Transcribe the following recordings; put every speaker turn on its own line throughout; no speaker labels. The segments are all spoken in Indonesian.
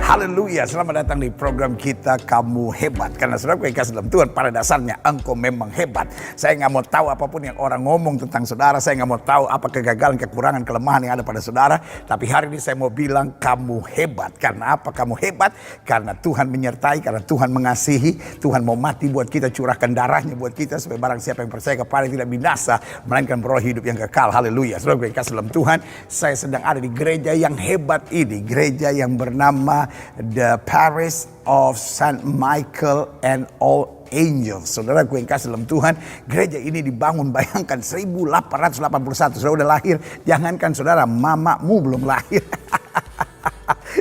Haleluya, selamat datang di program kita Kamu Hebat. Karena saudara yang kasih dalam Tuhan, pada dasarnya engkau memang hebat. Saya nggak mau tahu apapun yang orang ngomong tentang saudara. Saya nggak mau tahu apa kegagalan, kekurangan, kelemahan yang ada pada saudara. Tapi hari ini saya mau bilang kamu hebat. Karena apa kamu hebat? Karena Tuhan menyertai, karena Tuhan mengasihi. Tuhan mau mati buat kita, curahkan darahnya buat kita. Supaya barang siapa yang percaya kepada tidak binasa, melainkan beroleh hidup yang kekal. Haleluya. Saudara yang kasih dalam Tuhan, saya sedang ada di gereja yang hebat ini. Gereja yang bernama The Parish of Saint Michael and All Angels. Saudara yang kasih dalam Tuhan, gereja ini dibangun, bayangkan 1881. Saudara udah lahir, jangankan saudara, mamamu belum lahir.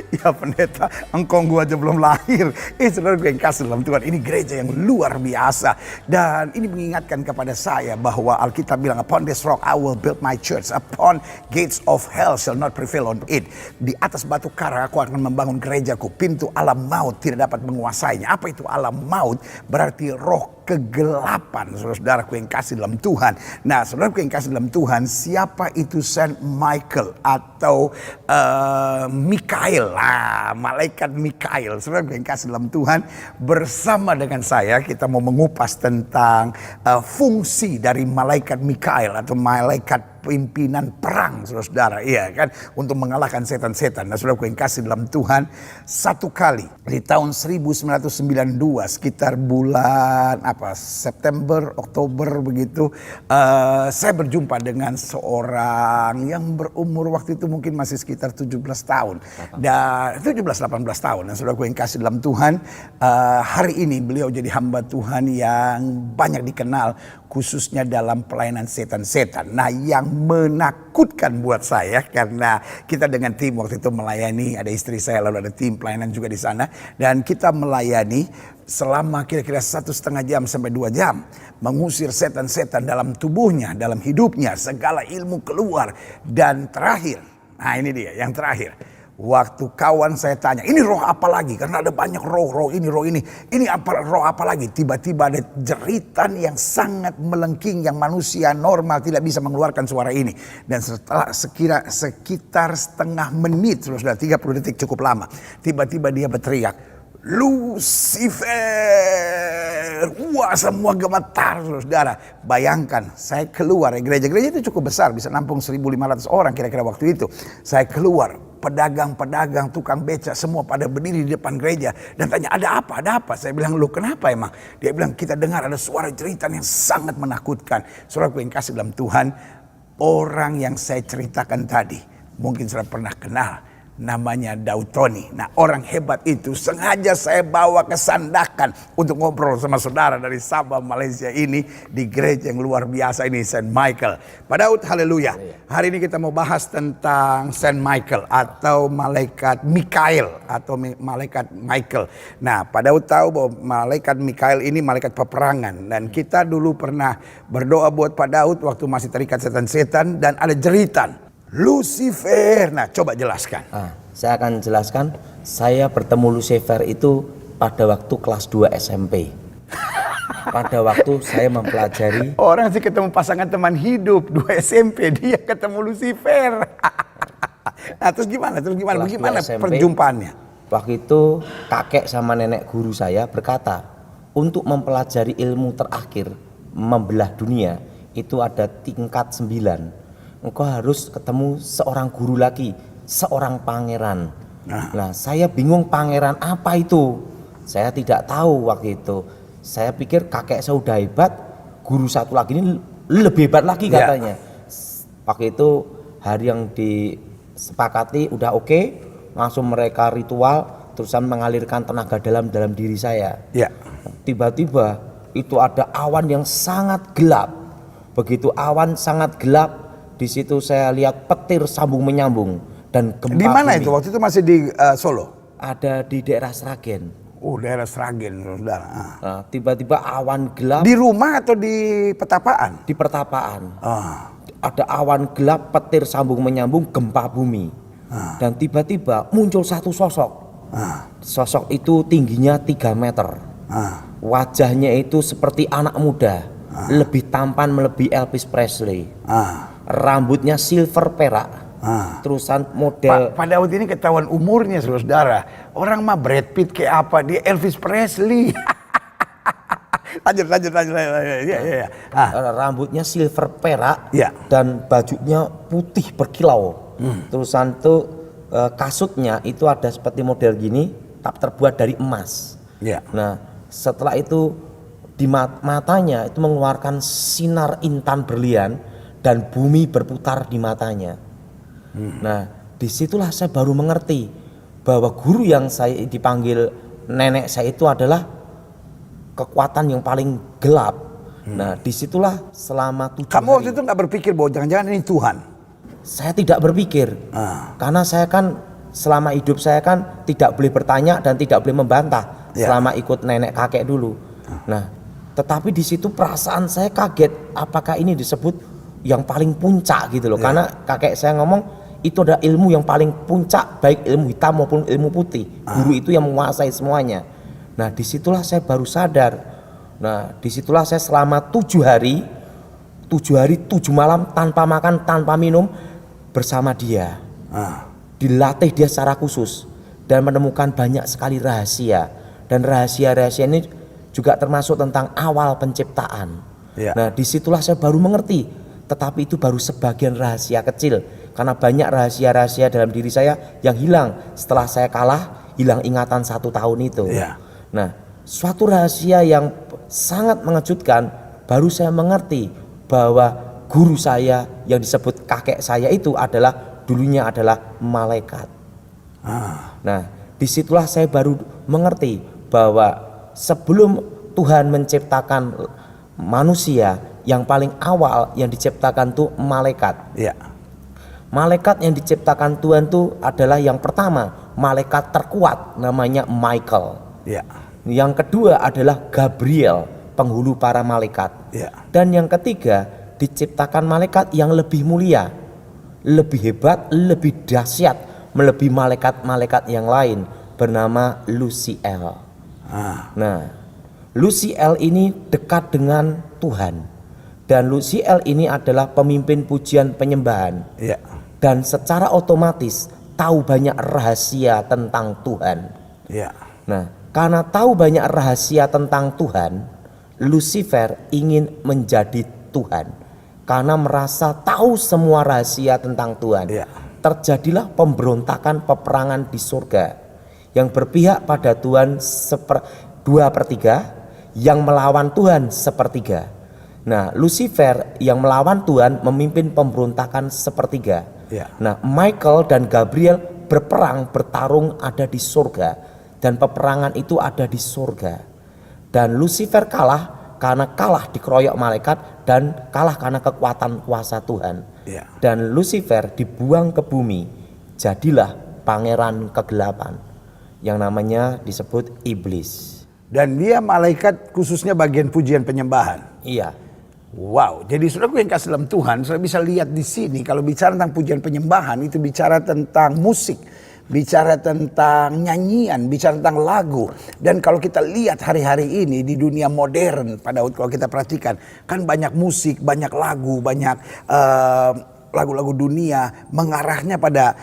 Ya pendeta, engkau gua aja belum lahir. Saudara gue yang kasih dalam Tuhan, ini gereja yang luar biasa. Dan ini mengingatkan kepada saya bahwa Alkitab bilang, upon this rock I will build my church, upon gates of hell shall not prevail on it. Di atas batu karang aku akan membangun gerejaku, pintu alam maut tidak dapat menguasainya. Apa itu alam maut? Berarti roh kegelapan, saudara-saudaraku yang kasih dalam Tuhan. Nah, saudaraku yang kasih dalam Tuhan, siapa itu Saint Michael atau Mikael? Malaikat Mikael. Saudaraku yang kasih dalam Tuhan, bersama dengan saya kita mau mengupas tentang fungsi dari malaikat Mikael atau malaikat pimpinan perang, saudara-saudara, iya kan, untuk mengalahkan setan-setan. Nah, saudaraku yang kasih dalam Tuhan, satu kali di tahun 1992 sekitar bulan September, Oktober begitu, saya berjumpa dengan seorang yang berumur waktu itu mungkin masih sekitar 17 tahun. Dan 17-18 tahun. Nah, saudaraku yang kasih dalam Tuhan, hari ini beliau jadi hamba Tuhan yang banyak dikenal, khususnya dalam pelayanan setan-setan. Nah, yang menakutkan buat saya, karena kita dengan tim waktu itu melayani, ada istri saya lalu ada tim pelayanan juga di sana, dan kita melayani selama kira-kira 1,5 jam sampai 2 jam, mengusir setan-setan dalam tubuhnya, dalam hidupnya, segala ilmu keluar. Dan terakhir, nah ini dia yang terakhir, waktu kawan saya tanya, ini roh apa lagi? Karena ada banyak roh ini. Ini apa, roh apa lagi? Tiba-tiba ada jeritan yang sangat melengking, yang manusia normal tidak bisa mengeluarkan suara ini. Dan setelah sekitar setengah menit, sudah 30 detik cukup lama, tiba-tiba dia berteriak, Lucifer. Wah, semua gemetar, saudara. Bayangkan, saya keluar, gereja-gereja itu cukup besar, bisa nampung 1.500 orang kira-kira waktu itu. Saya keluar, pedagang-pedagang, tukang beca, semua pada berdiri di depan gereja dan tanya, ada apa? Saya bilang, lu kenapa emang? Dia bilang, kita dengar ada suara jeritan yang sangat menakutkan. Saudaraku yang kasih dalam Tuhan, orang yang saya ceritakan tadi, mungkin sudah pernah kenal, namanya Daud Tony. Nah, orang hebat itu sengaja saya bawa ke Sandakan untuk ngobrol sama saudara dari Sabah, Malaysia ini, di gereja yang luar biasa ini, Saint Michael. Pak Daud, haleluya. Hari ini kita mau bahas tentang Saint Michael atau malaikat Mikael atau malaikat Michael. Nah, Pak Daud tahu bahwa malaikat Mikael ini malaikat peperangan, dan kita dulu pernah berdoa buat Pak Daud waktu masih terikat setan-setan dan ada jeritan Lucifer. Nah, coba jelaskan.
Saya akan jelaskan. Saya bertemu Lucifer itu pada waktu kelas 2 SMP. Pada waktu saya mempelajari.
Orang sih ketemu pasangan teman hidup 2 SMP, dia ketemu Lucifer. Nah, terus gimana? Bagaimana perjumpaannya?
Waktu itu kakek sama nenek guru saya berkata, untuk mempelajari ilmu terakhir, membelah dunia, itu ada tingkat 9. Engkau harus ketemu seorang guru lagi, seorang pangeran. Nah, saya bingung, pangeran apa itu? Saya tidak tahu waktu itu. Saya pikir kakek saya udah hebat, guru satu lagi ini lebih hebat lagi katanya. Waktu itu hari yang disepakati udah oke, langsung mereka ritual, terusan mengalirkan tenaga dalam diri saya. Tiba-tiba itu ada awan yang sangat gelap. Begitu awan sangat gelap, di situ saya lihat petir sambung menyambung dan gempa. Di
mana itu? Waktu itu masih di Solo?
Ada di daerah Sragen.
Oh, daerah Sragen, saudara.
Nah, tiba-tiba awan gelap.
Di rumah atau di pertapaan?
Di pertapaan. Ada awan gelap, petir sambung menyambung, gempa bumi. Dan tiba-tiba muncul satu sosok. Sosok itu tingginya 3 meter. Wajahnya itu seperti anak muda, lebih tampan melebihi Elvis Presley. Rambutnya silver perak. Terusan model
Pak Daud ini ketahuan umurnya saudara. Orang mah Brad Pitt kayak apa? Dia Elvis Presley. lanjut. Ya.
rambutnya silver perak
Ya.
dan bajunya putih berkilau. Terusan tuh kasutnya itu ada seperti model gini, tapi terbuat dari emas.
Ya.
Nah, setelah itu di matanya itu mengeluarkan sinar intan berlian dan bumi berputar di matanya. Nah, disitulah saya baru mengerti bahwa guru yang saya dipanggil nenek saya itu adalah kekuatan yang paling gelap. Nah, disitulah selama 7
Kamu waktu
hari
itu nggak berpikir bahwa jangan-jangan ini Tuhan?
saya tidak berpikir, karena saya kan selama hidup saya kan tidak boleh bertanya dan tidak boleh membantah selama ikut nenek kakek dulu. Nah, tetapi di situ perasaan saya kaget, apakah ini disebut yang paling puncak gitu loh? Karena kakek saya ngomong itu adalah ilmu yang paling puncak, baik ilmu hitam maupun ilmu putih. Guru itu yang menguasai semuanya. Nah, disitulah saya baru sadar. Nah, disitulah saya selama 7 hari 7 malam tanpa makan, tanpa minum bersama dia. Dilatih dia secara khusus dan menemukan banyak sekali rahasia. Dan rahasia-rahasia ini juga termasuk tentang awal penciptaan. Nah, disitulah saya baru mengerti. Tetapi itu baru sebagian rahasia kecil. Karena banyak rahasia-rahasia dalam diri saya yang hilang setelah saya kalah, hilang ingatan 1 tahun itu. Nah, suatu rahasia yang sangat mengejutkan, baru saya mengerti bahwa guru saya yang disebut kakek saya itu adalah dulunya adalah malaikat. Nah, disitulah saya baru mengerti bahwa sebelum Tuhan menciptakan manusia, yang paling awal yang diciptakan itu malaikat. Malaikat yang diciptakan Tuhan itu adalah yang pertama, malaikat terkuat namanya Michael. Yang kedua adalah Gabriel, penghulu para malaikat. Dan yang ketiga, diciptakan malaikat yang lebih mulia, lebih hebat, lebih dahsyat, melebihi malaikat-malaikat yang lain, bernama Luciel. Nah, Luciel ini dekat dengan Tuhan. Dan Luciel ini adalah pemimpin pujian penyembahan. Dan secara otomatis tahu banyak rahasia tentang Tuhan. Nah, karena tahu banyak rahasia tentang Tuhan, Lucifer ingin menjadi Tuhan. Karena merasa tahu semua rahasia tentang Tuhan. Terjadilah pemberontakan, peperangan di surga yang berpihak pada Tuhan 2/3, yang melawan Tuhan 1/3. Nah, Lucifer yang melawan Tuhan memimpin pemberontakan 1/3. Nah, Michael dan Gabriel bertarung ada di surga, dan peperangan itu ada di surga. Dan Lucifer kalah karena kalah dikeroyok malaikat dan kalah karena kekuatan kuasa Tuhan. Dan Lucifer dibuang ke bumi, jadilah pangeran kegelapan yang namanya disebut iblis.
Dan dia malaikat khususnya bagian pujian penyembahan. Wow, jadi saudaraku yang kasih dalam Tuhan, saudara bisa lihat di sini kalau bicara tentang pujian penyembahan itu bicara tentang musik, bicara tentang nyanyian, bicara tentang lagu. Dan kalau kita lihat hari-hari ini di dunia modern, pada waktu kalau kita perhatikan kan banyak musik, banyak lagu, banyak lagu-lagu dunia mengarahnya pada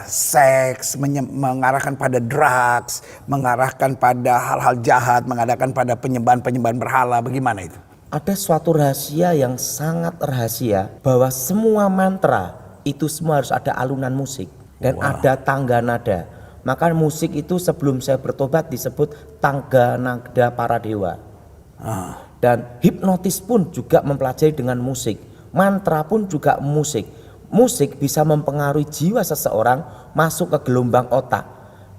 seks, mengarahkan pada drugs, mengarahkan pada hal-hal jahat, mengarahkan pada penyembahan-penyembahan berhala. Bagaimana itu?
Ada suatu rahasia yang sangat rahasia, bahwa semua mantra itu semua harus ada alunan musik dan ada tangga nada. Maka musik itu sebelum saya bertobat disebut tangga nada para dewa. Dan hipnotis pun juga mempelajari dengan musik. Mantra pun juga musik. Musik bisa mempengaruhi jiwa seseorang masuk ke gelombang otak.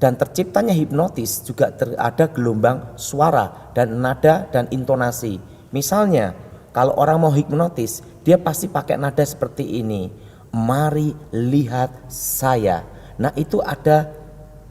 Dan terciptanya hipnotis juga ada gelombang suara dan nada dan intonasi. Misalnya, kalau orang mau hipnotis, dia pasti pakai nada seperti ini. Mari lihat saya. Nah, itu ada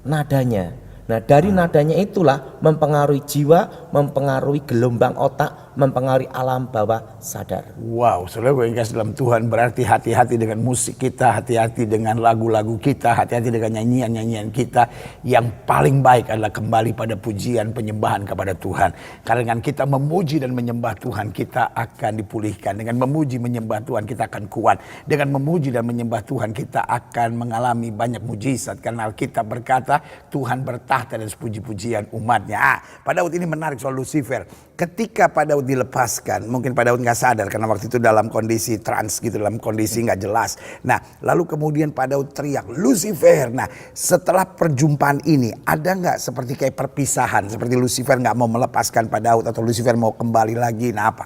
nadanya. Nah, dari nadanya itulah mempengaruhi jiwa, mempengaruhi gelombang otak, mempengaruhi alam bawah sadar.
Wow, saudara gue yang kasih dalam Tuhan, berarti hati-hati dengan musik kita, hati-hati dengan lagu-lagu kita, hati-hati dengan nyanyian-nyanyian kita. Yang paling baik adalah kembali pada pujian penyembahan kepada Tuhan. Karena dengan kita memuji dan menyembah Tuhan, kita akan dipulihkan. Dengan memuji menyembah Tuhan, kita akan kuat. Dengan memuji dan menyembah Tuhan, kita akan mengalami banyak mujizat. Karena Alkitab berkata, Tuhan bertahta dan puji-pujian umatnya. Pak Daud ini menarik soal Lucifer. Ketika Pak Daud dilepaskan, mungkin Pak Daud nggak sadar karena waktu itu dalam kondisi trans gitu, dalam kondisi nggak jelas. Nah, lalu kemudian Pak Daud teriak, Lucifer. Nah, setelah perjumpaan ini, ada nggak seperti kayak perpisahan, seperti Lucifer nggak mau melepaskan Pak Daud atau Lucifer mau kembali lagi? Nah, apa?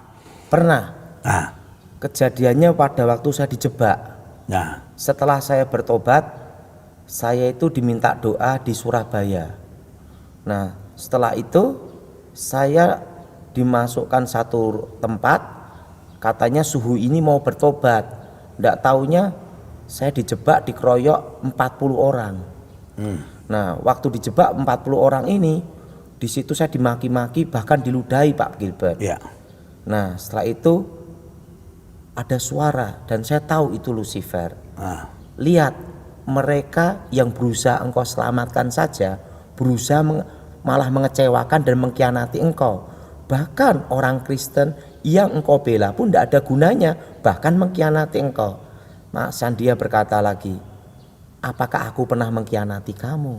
Pernah.
Nah,
Kejadiannya pada waktu saya dijebak.
nah,
Setelah saya bertobat, saya itu diminta doa di Surabaya. Nah, setelah itu saya dimasukkan satu tempat, katanya suhu ini mau bertobat. Nggak taunya saya dijebak, dikeroyok 40 orang. Nah, waktu dijebak 40 orang ini, di situ saya dimaki-maki, bahkan diludahi Pak Gilbert.
ya,
Nah, setelah itu ada suara dan saya tahu itu Lucifer.
nah,
Lihat, mereka yang berusaha engkau selamatkan saja berusaha malah mengecewakan dan mengkhianati engkau. Bahkan orang Kristen yang engkau bela pun tidak ada gunanya, bahkan mengkhianati engkau. Nah, Sandia berkata lagi, apakah aku pernah mengkhianati kamu?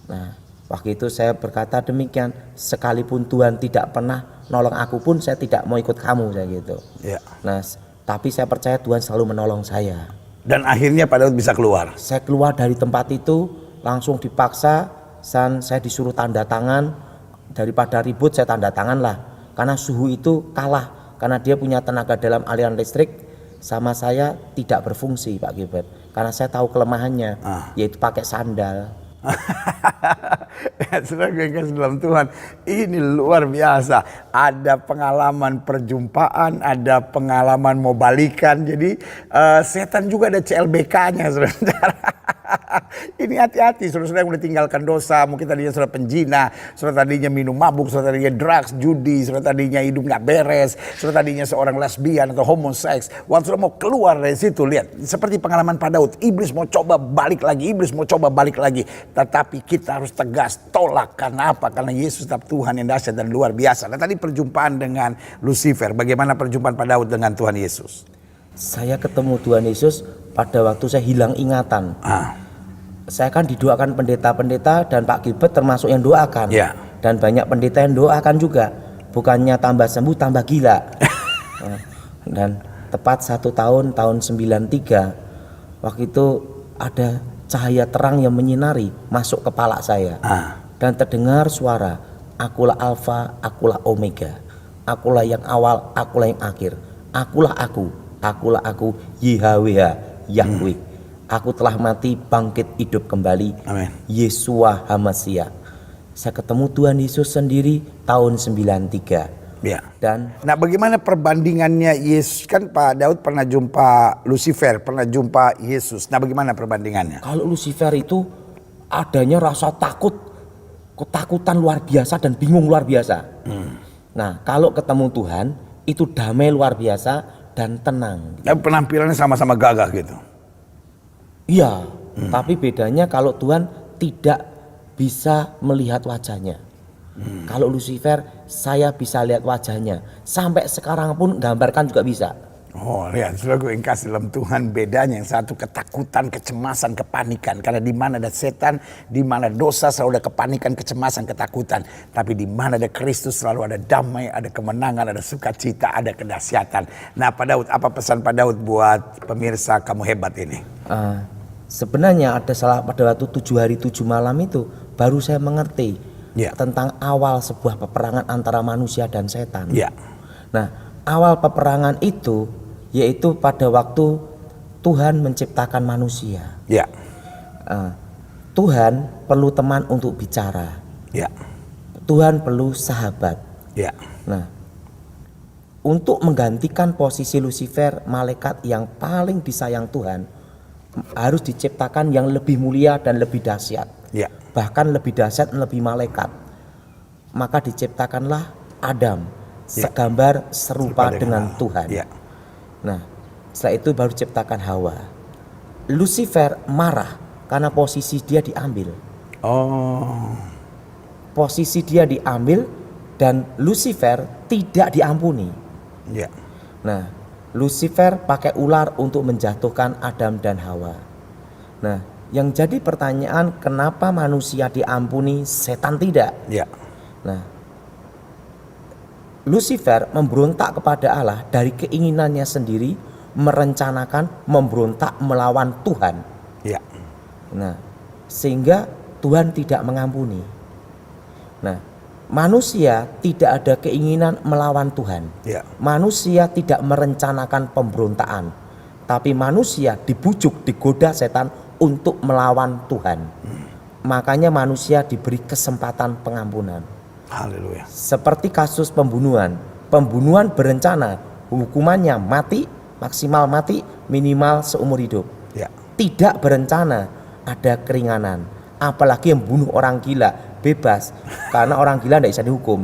Nah, waktu itu saya berkata demikian, sekalipun Tuhan tidak pernah nolong aku pun saya tidak mau ikut kamu, saya gitu.
ya.
Nah, tapi saya percaya Tuhan selalu menolong saya.
Dan akhirnya Pak Daud bisa keluar.
Saya keluar dari tempat itu langsung dipaksa, dan saya disuruh tanda tangan. Daripada ribut saya tanda tangan lah, karena suhu itu kalah, karena dia punya tenaga dalam aliran listrik sama saya tidak berfungsi Pak Gilbert, karena saya tahu kelemahannya, yaitu pakai sandal.
Saudara gue kasih dalam Tuhan, ini luar biasa. Ada pengalaman perjumpaan, ada pengalaman mau balikan. Jadi setan juga ada CLBK-nya, saudara. Ini hati-hati, saudara yang udah tinggalkan dosa. Mungkin tadinya saudara penjina, saudara tadinya minum mabuk, saudara tadinya drugs, judi, saudara tadinya hidup gak beres, saudara tadinya seorang lesbian atau homoseks. Waktu saudara mau keluar dari situ, lihat seperti pengalaman Pak Daud, iblis mau coba balik lagi, iblis mau coba balik lagi. Tetapi kita harus tegas, tolak. Karena apa? Karena Yesus tetap Tuhan yang dahsyat dan luar biasa. Nah, tadi perjumpaan dengan Lucifer, bagaimana perjumpaan Pak Daud dengan Tuhan Yesus?
Saya ketemu Tuhan Yesus pada waktu saya hilang ingatan. Saya kan didoakan pendeta-pendeta dan Pak Gilbert termasuk yang doakan.
Ya.
Dan banyak pendeta yang doakan juga. Bukannya tambah sembuh, tambah gila. Dan tepat 1 tahun 93, waktu itu ada cahaya terang yang menyinari masuk kepala saya. Dan terdengar suara, akulah Alfa, akulah Omega. Akulah yang awal, akulah yang akhir. Akulah aku, YHWH, Yahweh. Aku telah mati, bangkit hidup kembali.
Amin.
Yesua HaMasiah. Saya ketemu Tuhan Yesus sendiri tahun 93.
Ya.
Dan
Nah, bagaimana perbandingannya Yesus? Kan Pak Daud pernah jumpa Lucifer, pernah jumpa Yesus. Nah, bagaimana perbandingannya?
kalau Lucifer itu adanya rasa takut, ketakutan luar biasa dan bingung luar biasa. Nah, kalau ketemu Tuhan itu damai luar biasa dan tenang.
Nah, penampilannya sama-sama gagah gitu.
Iya, tapi bedanya kalau Tuhan tidak bisa melihat wajahnya. Kalau Lucifer saya bisa lihat wajahnya. Sampai sekarang pun gambarkan juga bisa.
Oh, lihat, sudah gue yang kasih dalam Tuhan bedanya. Yang satu ketakutan, kecemasan, kepanikan. Karena di mana ada setan, di mana dosa selalu ada kepanikan, kecemasan, ketakutan. Tapi di mana ada Kristus selalu ada damai, ada kemenangan, ada sukacita, ada kedahsyatan. Nah, Pak Daud, apa pesan Pak Daud buat pemirsa Kamu Hebat ini?
Sebenarnya ada salah pada waktu 7 hari 7 malam itu baru saya mengerti tentang awal sebuah peperangan antara manusia dan setan.
Ya.
Nah, awal peperangan itu yaitu pada waktu Tuhan menciptakan manusia.
Ya.
Tuhan perlu teman untuk bicara.
Ya.
Tuhan perlu sahabat.
Ya.
Nah, untuk menggantikan posisi Lucifer, malaikat yang paling disayang Tuhan, harus diciptakan yang lebih mulia dan lebih dahsyat.
Ya.
Bahkan lebih dahsyat dan lebih malaikat. Maka diciptakanlah Adam. segambar serupa dengan Tuhan.
Ya.
Nah, setelah itu baru ciptakan Hawa. Lucifer marah karena posisi dia diambil.
Oh.
Posisi dia diambil dan Lucifer tidak diampuni.
Ya.
Nah, Lucifer pakai ular untuk menjatuhkan Adam dan Hawa. Nah, yang jadi pertanyaan, kenapa manusia diampuni, setan tidak?
Ya.
Nah, Lucifer memberontak kepada Allah dari keinginannya sendiri, merencanakan memberontak melawan Tuhan.
Ya.
Nah, sehingga Tuhan tidak mengampuni. Nah, manusia tidak ada keinginan melawan Tuhan.
Ya.
Manusia tidak merencanakan pemberontakan, tapi manusia dibujuk, digoda setan untuk melawan Tuhan. Makanya manusia diberi kesempatan pengampunan.
Haleluya.
Seperti kasus pembunuhan. Pembunuhan berencana, hukumannya mati, maksimal mati, minimal seumur hidup.
Ya.
Tidak berencana, ada keringanan. Apalagi yang bunuh orang gila, bebas, karena orang gila tidak bisa dihukum.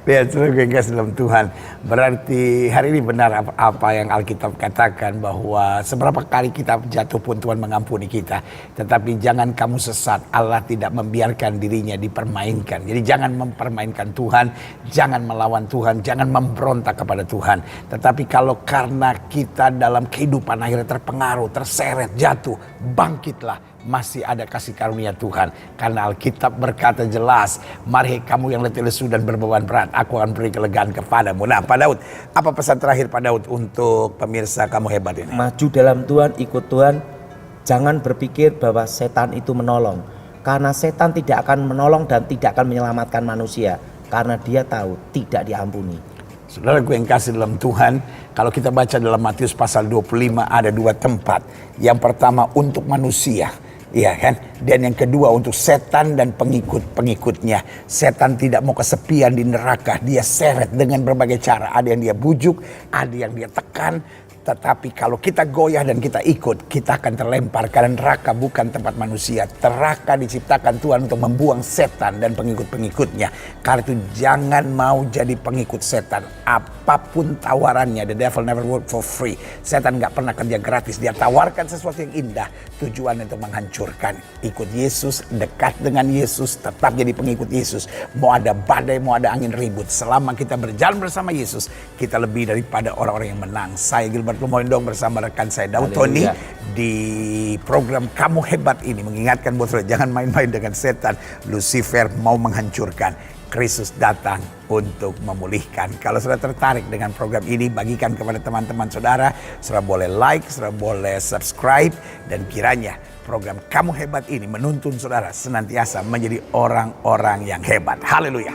Lihat saudara yang kasih dalam Tuhan. Berarti hari ini benar apa yang Alkitab katakan, bahwa seberapa kali kita jatuh pun Tuhan mengampuni kita. Tetapi jangan kamu sesat, Allah tidak membiarkan dirinya dipermainkan. Jadi jangan mempermainkan Tuhan, jangan melawan Tuhan, jangan memberontak kepada Tuhan. Tetapi kalau karena kita dalam kehidupan akhirnya terpengaruh, terseret, jatuh, bangkitlah. Masih ada kasih karunia Tuhan. Karena Alkitab berkata jelas, mari kamu yang letih lesu dan berbeban berat, aku akan beri kelegaan kepadamu. Nah, Pak Daud, apa pesan terakhir Pak Daud untuk pemirsa Kamu Hebat ini?
Maju dalam Tuhan, ikut Tuhan. Jangan berpikir bahwa setan itu menolong, karena setan tidak akan menolong dan tidak akan menyelamatkan manusia, karena dia tahu tidak diampuni.
Saudara gue yang kasih dalam Tuhan, kalau kita baca dalam Matius pasal 25 ada dua tempat. Yang pertama untuk manusia. Iya kan? Dan yang kedua untuk setan dan pengikut-pengikutnya. Setan tidak mau kesepian di neraka. Dia seret dengan berbagai cara. Ada yang dia bujuk, ada yang dia tekan. Tetapi kalau kita goyah dan kita ikut, kita akan terlempar. Karena neraka bukan tempat manusia. Neraka diciptakan Tuhan untuk membuang setan dan pengikut-pengikutnya. Karena itu jangan mau jadi pengikut setan. Apapun tawarannya, the devil never work for free. Setan gak pernah kerja gratis. Dia tawarkan sesuatu yang indah. Tujuan untuk menghancurkan. Ikut Yesus, dekat dengan Yesus, tetap jadi pengikut Yesus. Mau ada badai, mau ada angin ribut. Selama kita berjalan bersama Yesus, kita lebih daripada orang-orang yang menang. Saya Gilbert Lumondong bersama rekan saya Daud Tony di program Kamu Hebat ini mengingatkan buat saudara, jangan main-main dengan setan. Lucifer mau menghancurkan, Kristus datang untuk memulihkan. Kalau saudara tertarik dengan program ini, bagikan kepada teman-teman saudara. Saudara boleh like, saudara boleh subscribe, dan kiranya program Kamu Hebat ini menuntun saudara senantiasa menjadi orang-orang yang hebat. Haleluya.